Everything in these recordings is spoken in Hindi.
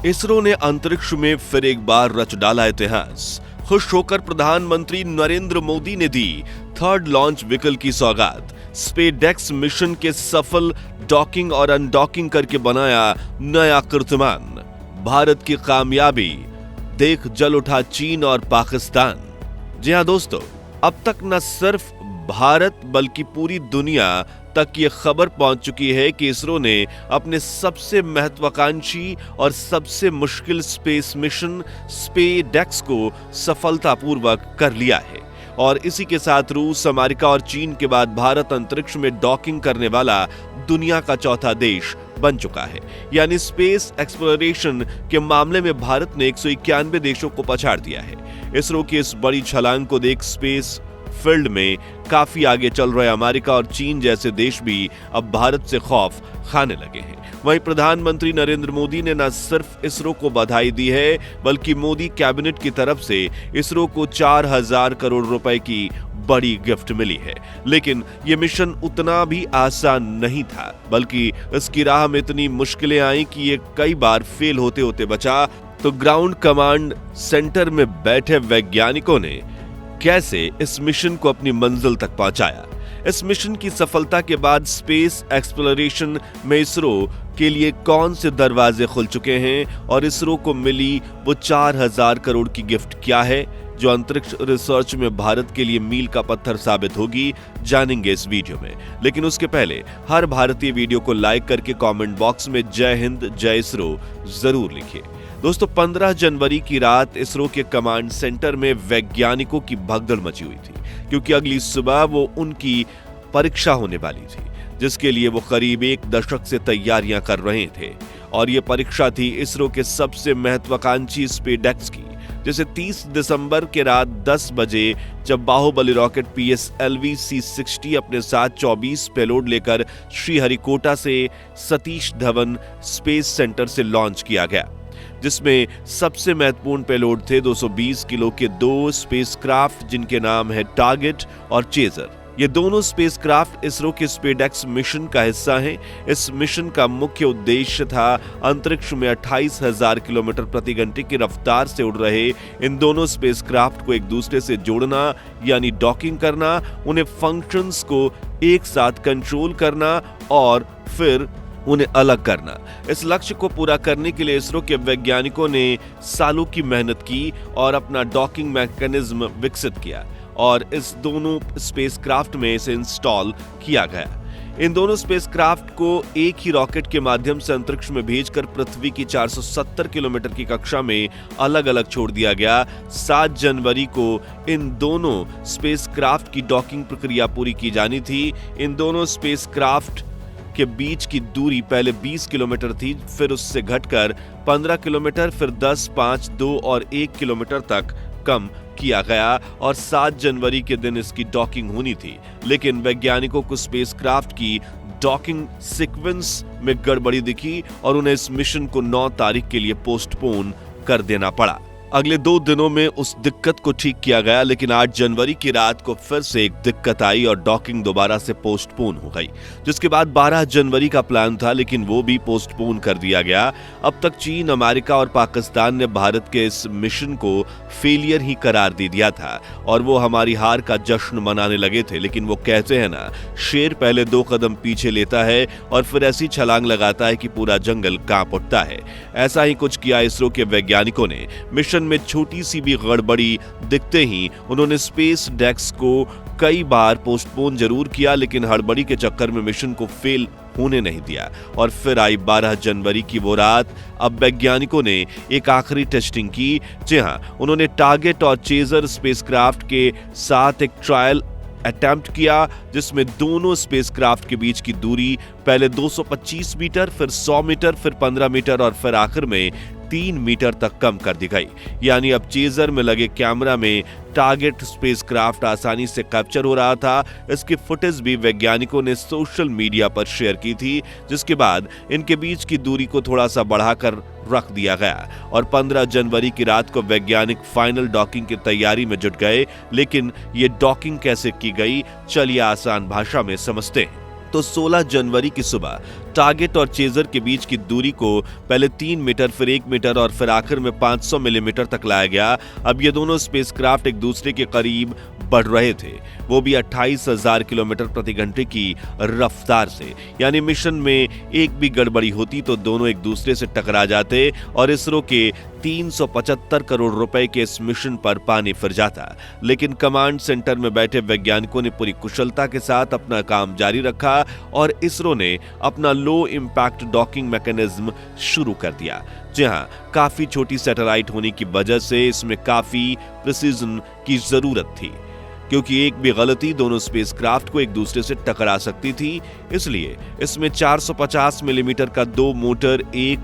इसरो ने अंतरिक्ष में फिर एक बार रच डाला इतिहास। खुश होकर प्रधानमंत्री नरेंद्र मोदी ने दी थर्ड लॉन्च व्हीकल की सौगात। स्पेसडेक्स मिशन के सफल डॉकिंग और अनडॉकिंग करके बनाया नया कीर्तिमान। भारत की कामयाबी देख जल उठा चीन और पाकिस्तान। जी हां दोस्तों, अब तक न सिर्फ भारत बल्कि पूरी दुनिया तक ये खबर पहुंच चुकी है कि इसरो ने अपने सबसे महत्वाकांक्षी और सबसे मुश्किल स्पेस मिशन स्पेसडेक्स को सफलतापूर्वक कर लिया है। और इसी के साथ रूस, अमेरिका और चीन के बाद भारत अंतरिक्ष में डॉकिंग करने वाला दुनिया का चौथा देश बन चुका है। यानी स्पेस एक्सप्लोरेशन के मामले में भारत ने 191 देशों को पछाड़ दिया है। इसरो की इस बड़ी छलांग को देख स्पेस फील्ड में काफी आगे चल रहे अमेरिका और चीन जैसे देश भी अब भारत से खौफ खाने लगे हैं। वहीं प्रधानमंत्री नरेंद्र मोदी ने न सिर्फ इसरो को बधाई दी है, बल्कि मोदी कैबिनेट की तरफ से इसरो को 4000 करोड़ रुपए की बड़ी गिफ्ट मिली है। लेकिन यह मिशन उतना भी आसान नहीं था, बल्कि इसकी राह में इतनी मुश्किलें आई कि ये कई बार फेल होते होते बचा। तो ग्राउंड कमांड सेंटर में बैठे वैज्ञानिकों ने कैसे इस मिशन को अपनी मंजिल तक पहुंचाया। इस मिशन की सफलता के बाद स्पेस एक्सप्लोरेशन में इसरो के लिए कौन से दरवाजे खुल चुके हैं और इसरो को मिली वो 4000 करोड़ की गिफ्ट क्या है जो अंतरिक्ष रिसर्च में भारत के लिए मील का पत्थर साबित होगी, जानेंगे इस वीडियो में। लेकिन उसके पहले हर भारतीय वीडियो को लाइक करके कमेंट बॉक्स में जय हिंद जय इसरो जरूर लिखिए। दोस्तों, 15 जनवरी की रात इसरो के कमांड सेंटर में वैज्ञानिकों की भगदड़ मची हुई थी, क्योंकि अगली सुबह वो उनकी परीक्षा होने वाली थी, जिसके लिए वो करीब 1 दशक से तैयारियां कर रहे थे। और ये परीक्षा थी इसरो के सबसे महत्वाकांक्षी स्पेसडेक्स की, जिसे 30 दिसंबर के रात 10 बजे जब बाहुबली रॉकेट PSLV C-60 अपने साथ 24 पेलोड लेकर श्रीहरिकोटा से सतीश धवन स्पेस सेंटर से लॉन्च किया गया, जिसमें सबसे महत्वपूर्ण पेलोड थे 220 किलो के 2 स्पेसक्राफ्ट जिनके नाम है टारगेट और चेजर। ये दोनों स्पेसक्राफ्ट इसरो के स्पेसडेक्स मिशन का हिस्सा हैं। इस मिशन का मुख्य उद्देश्य था अंतरिक्ष में 28,000 किलोमीटर प्रति घंटे की रफ्तार से उड़ रहे इन दोनों स्पेसक्राफ्ट को एक दूसरे से जोड़ना, यानी डॉकिंग करना, उन्हें फंक्शंस को एक साथ कंट्रोल करना और फिर उन्हें अलग करना। इस लक्ष्य को पूरा करने के लिए इसरो के वैज्ञानिकों ने सालों की मेहनत की और अपना डॉकिंग मैकेनिज्म विकसित किया और इस दोनों स्पेसक्राफ्ट में इसे इंस्टॉल किया गया। इन दोनों स्पेसक्राफ्ट को एक ही रॉकेट के माध्यम से अंतरिक्ष में भेजकर पृथ्वी की 470 किलोमीटर की कक्षा में अलग अलग छोड़ दिया गया। 7 जनवरी को इन दोनों स्पेसक्राफ्ट की डॉकिंग प्रक्रिया पूरी की जानी थी। इन दोनों स्पेसक्राफ्ट के बीच की दूरी पहले 20 किलोमीटर थी, फिर उससे घटकर 15 किलोमीटर, फिर 10, 5, 2 और 1 किलोमीटर तक कम किया गया और 7 जनवरी के दिन इसकी डॉकिंग होनी थी। लेकिन वैज्ञानिकों को स्पेसक्राफ्ट की डॉकिंग सीक्वेंस में गड़बड़ी दिखी और उन्हें इस मिशन को 9 तारीख के लिए पोस्टपोन कर देना पड़ा। अगले 2 दिनों में उस दिक्कत को ठीक किया गया, लेकिन 8 जनवरी की रात को फिर से एक दिक्कत आई और डॉकिंग दोबारा से पोस्टपोन हो गई, जिसके बाद 12 जनवरी का प्लान था, लेकिन वो भी पोस्टपोन कर दिया गया। अब तक चीन, अमेरिका और पाकिस्तान ने भारत के इस मिशन को फेलियर ही करार दे दिया था और वो हमारी हार का जश्न मनाने लगे थे। लेकिन वो कहते हैं ना, शेर पहले 2 कदम पीछे लेता है और फिर ऐसी छलांग लगाता है कि पूरा जंगल कांप उठता है। ऐसा ही कुछ किया इसरो के वैज्ञानिकों ने। मिशन में छोटी सी भी गड़बड़ी दिखते ही उन्होंने स्पेसडेक्स को कई बार पोस्टपोन जरूर किया, लेकिन हड़बड़ी के चक्कर में मिशन को फेल होने नहीं दिया। और फिर आई 12 जनवरी की वो रात। अब वैज्ञानिकों ने एक आखिरी टेस्टिंग की। जी हां, उन्होंने टारगेट और चेजर स्पेसक्राफ्ट के साथ एक ट्रायल अटेम्प्ट किया, जिसमें दोनों स्पेसक्राफ्ट के बीच की दूरी पहले 225 मीटर, फिर 100 मीटर, फिर 15 मीटर और फिर आखिर में 3 मीटर तक कम कर दी गई। यानी अब चेजर में लगे कैमरा में टारगेट स्पेसक्राफ्ट आसानी से कैप्चर हो रहा था। इसकी फुटेज भी वैज्ञानिकों ने सोशल मीडिया पर शेयर की थी, जिसके बाद इनके बीच की दूरी को थोड़ा सा बढ़ाकर रख दिया गया और 15 जनवरी की रात को वैज्ञानिक फाइनल डॉकिंग की तैयारी में जुट गए। लेकिन ये डॉकिंग कैसे की गई, चलिए आसान भाषा में समझते हैं। तो 16 जनवरी की सुबह टारगेट और चेजर के बीच की दूरी को पहले 3 मीटर, फिर 1 मीटर और फिर आखिर में 500 मिलीमीटर तक लाया गया। अब ये दोनों स्पेसक्राफ्ट एक दूसरे के करीब बढ़ रहे थे, वो भी 28,000 किलोमीटर प्रति घंटे की रफ्तार से। यानी मिशन में एक भी गड़बड़ी होती तो दोनों एक दूसरे से टकरा जाते और इसरो के 375 करोड़ रुपए के इस मिशन पर पानी फिर जाता। लेकिन कमांड सेंटर में बैठे वैज्ञानिकों ने पूरी कुशलता के साथ अपना काम जारी रखा और इसरो ने अपना लो इंपैक्ट डॉकिंग मैकेनिज्म शुरू कर दिया। जी हां, काफी छोटी सैटेलाइट होने की वजह से इसमें काफी प्रिसीजन की जरूरत थी, क्योंकि एक भी गलती दोनों स्पेसक्राफ्ट को एक दूसरे से टकरा सकती थी। इसलिए इसमें 450 मिलीमीटर का 2 मोटर, 1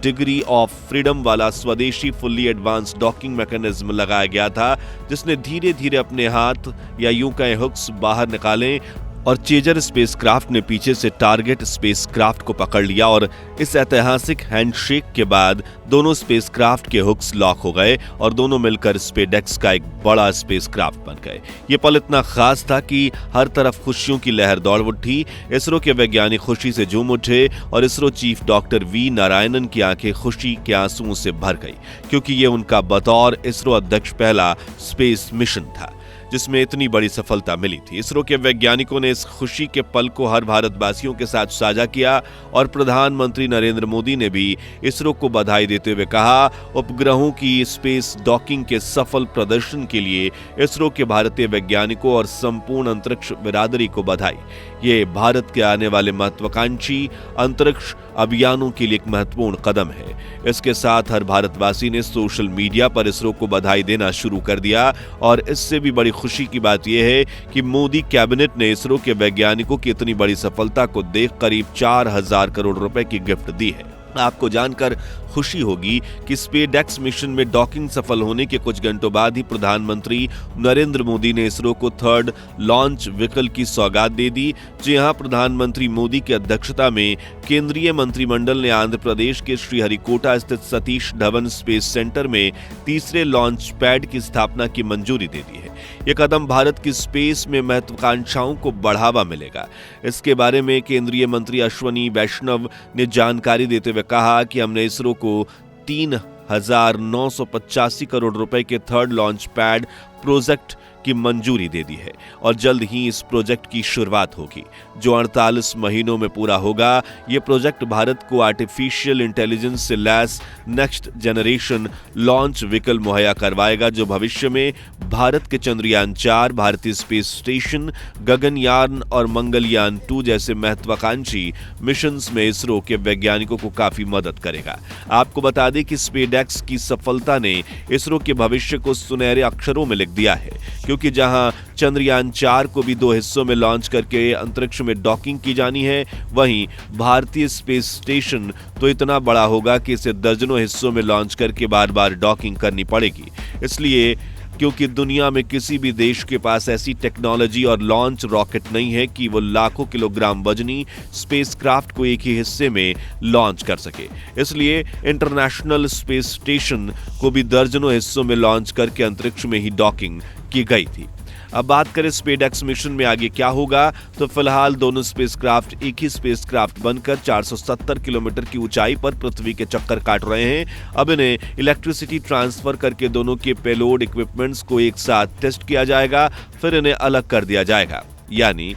डिग्री ऑफ फ्रीडम वाला स्वदेशी फुल्ली एडवांस डॉकिंग मैकेनिज्म लगाया गया था, जिसने धीरे धीरे अपने हाथ या यूं कहें हुक्स बाहर निकाले और चेजर स्पेसक्राफ्ट ने पीछे से टारगेट स्पेसक्राफ्ट को पकड़ लिया और इस ऐतिहासिक हैंडशेक के बाद दोनों स्पेसक्राफ्ट के हुक्स लॉक हो गए और दोनों मिलकर स्पेसडेक्स का एक बड़ा स्पेसक्राफ्ट बन गए। ये पल इतना खास था कि हर तरफ खुशियों की लहर दौड़ उठी। इसरो के वैज्ञानिक खुशी से झूम उठे और ISRO chief doctor V Narayanan की आंखें खुशी के आंसुओं से भर गई, क्योंकि ये उनका बतौर इसरो अध्यक्ष पहला स्पेस मिशन था जिसमें इतनी बड़ी सफलता मिली थी। इसरो के वैज्ञानिकों ने इस खुशी के पल को हर भारतवासियों के साथ साझा किया और प्रधानमंत्री नरेंद्र मोदी ने भी इसरो को बधाई देते हुए कहा, उपग्रहों की स्पेस डॉकिंग के सफल प्रदर्शन के लिए इसरो के भारतीय वैज्ञानिकों और संपूर्ण अंतरिक्ष बिरादरी को बधाई। ये भारत के आने वाले महत्वाकांक्षी अंतरिक्ष अभियानों के लिए एक महत्वपूर्ण कदम है। इसके साथ हर भारतवासी ने सोशल मीडिया पर इसरो को बधाई देना शुरू कर दिया और इससे भी बड़ी खुशी की बात यह है कि मोदी कैबिनेट ने इसरो के वैज्ञानिकों की इतनी बड़ी सफलता को देख करीब 4,000 करोड़ रुपए की गिफ्ट दी है। आपको जानकर खुशी होगी कि स्पेसडेक्स मिशन में डॉकिंग सफल होने के कुछ घंटों बाद ही प्रधानमंत्री नरेंद्र मोदी ने इसरो को 3rd लॉन्च व्हीकल की सौगात दे दी। जी हां, प्रधानमंत्री मोदी की अध्यक्षता में केंद्रीय मंत्रिमंडल ने आंध्र प्रदेश के श्रीहरिकोटा स्थित सतीश धवन स्पेस सेंटर में तीसरे लॉन्च पैड की स्थापना की मंजूरी दे दी है। यह कदम भारत की स्पेस में महत्वाकांक्षाओं को बढ़ावा मिलेगा। इसके बारे में केंद्रीय मंत्री अश्वनी वैष्णव ने जानकारी देते हुए कहा कि हमने इसरो को 3,985 करोड़ रुपए के 3rd लॉन्च पैड प्रोजेक्ट की मंजूरी दे दी है और जल्द ही इस प्रोजेक्ट की शुरुआत होगी, जो 48 महीनों में पूरा होगा। यह प्रोजेक्ट भारत को आर्टिफिशियल इंटेलिजेंस से lace next generation launch vehicle मुहैया करवाएगा, जो भविष्य में भारत के चंद्रयान 4, भारतीय स्पेस स्टेशन, गगनयान और मंगलयान 2 जैसे महत्वाकांक्षी मिशंस में इसरो के वैज्ञानिकों को काफी मदद करेगा। आपको बता दें कि स्पेसडेक्स की सफलता ने इसरो के भविष्य को सुनहरे अक्षरों में लिख दिया है, क्योंकि जहां चंद्रयान 4 को भी 2 हिस्सों में लॉन्च करके अंतरिक्ष में डॉकिंग की जानी है, वहीं भारतीय स्पेस स्टेशन तो इतना बड़ा होगा कि इसे दर्जनों हिस्सों में लॉन्च करके बार बार डॉकिंग करनी पड़ेगी। इसलिए क्योंकि दुनिया में किसी भी देश के पास ऐसी टेक्नोलॉजी और लॉन्च रॉकेट नहीं है कि वो लाखों किलोग्राम वजनी स्पेसक्राफ्ट को एक ही हिस्से में लॉन्च कर सके। इसलिए इंटरनेशनल स्पेस स्टेशन को भी दर्जनों हिस्सों में लॉन्च करके अंतरिक्ष में ही डॉकिंग की गई थी। अब बात करें स्पेसडेक्स मिशन में आगे क्या होगा, तो फिलहाल दोनों स्पेसक्राफ्ट एक ही स्पेसक्राफ्ट बनकर 470 किलोमीटर की ऊंचाई पर पृथ्वी के चक्कर काट रहे हैं। अब इन्हें इलेक्ट्रिसिटी ट्रांसफर करके दोनों के पेलोड इक्विपमेंट्स को एक साथ टेस्ट किया जाएगा, फिर इन्हें अलग कर दिया जाएगा, यानी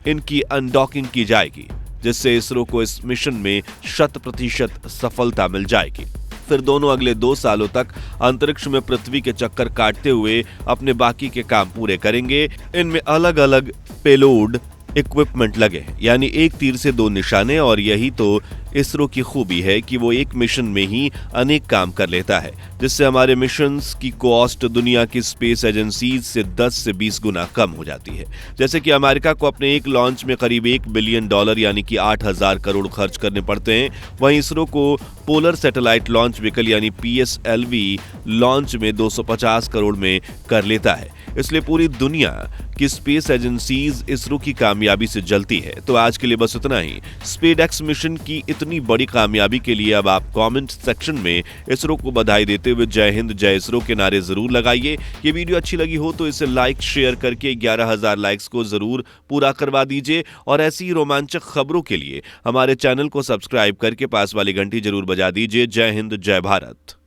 इनकी अनडॉकिंग की जाएगी, जिससे इसरो को इस मिशन में 100% सफलता मिल जाएगी। फिर दोनों अगले 2 सालों तक अंतरिक्ष में पृथ्वी के चक्कर काटते हुए अपने बाकी के काम पूरे करेंगे। इनमें अलग अलग पेलोड इक्विपमेंट लगे हैं, यानी एक तीर से 2 निशाने, और यही तो इसरो की खूबी है कि वो एक मिशन में ही अनेक काम कर लेता है, जिससे हमारे मिशंस की कॉस्ट दुनिया की स्पेस एजेंसीज से 10 से 20 गुना कम हो जाती है। जैसे कि अमेरिका को अपने एक लॉन्च में करीब $1 बिलियन यानी कि 8,000 करोड़ खर्च करने पड़ते हैं, वहीं इसरो को पोलर सैटेलाइट लॉन्च व्हीकल यानी PSLV लॉन्च में 250 करोड़ में कर लेता है। इसलिए पूरी दुनिया की स्पेस एजेंसीज इसरो की कामयाबी से जलती है। तो आज के लिए बस इतना ही। स्पेसडेक्स मिशन की इतनी बड़ी कामयाबी के लिए अब आप कमेंट सेक्शन में इसरो को बधाई देते हुए जय हिंद जय इसरो के नारे जरूर लगाइए। ये वीडियो अच्छी लगी हो तो इसे लाइक शेयर करके 11,000 लाइक्स को जरूर पूरा करवा दीजिए और ऐसी ही रोमांचक खबरों के लिए हमारे चैनल को सब्सक्राइब करके पास वाली घंटी जरूर बजा दीजिए। जय हिंद जय भारत।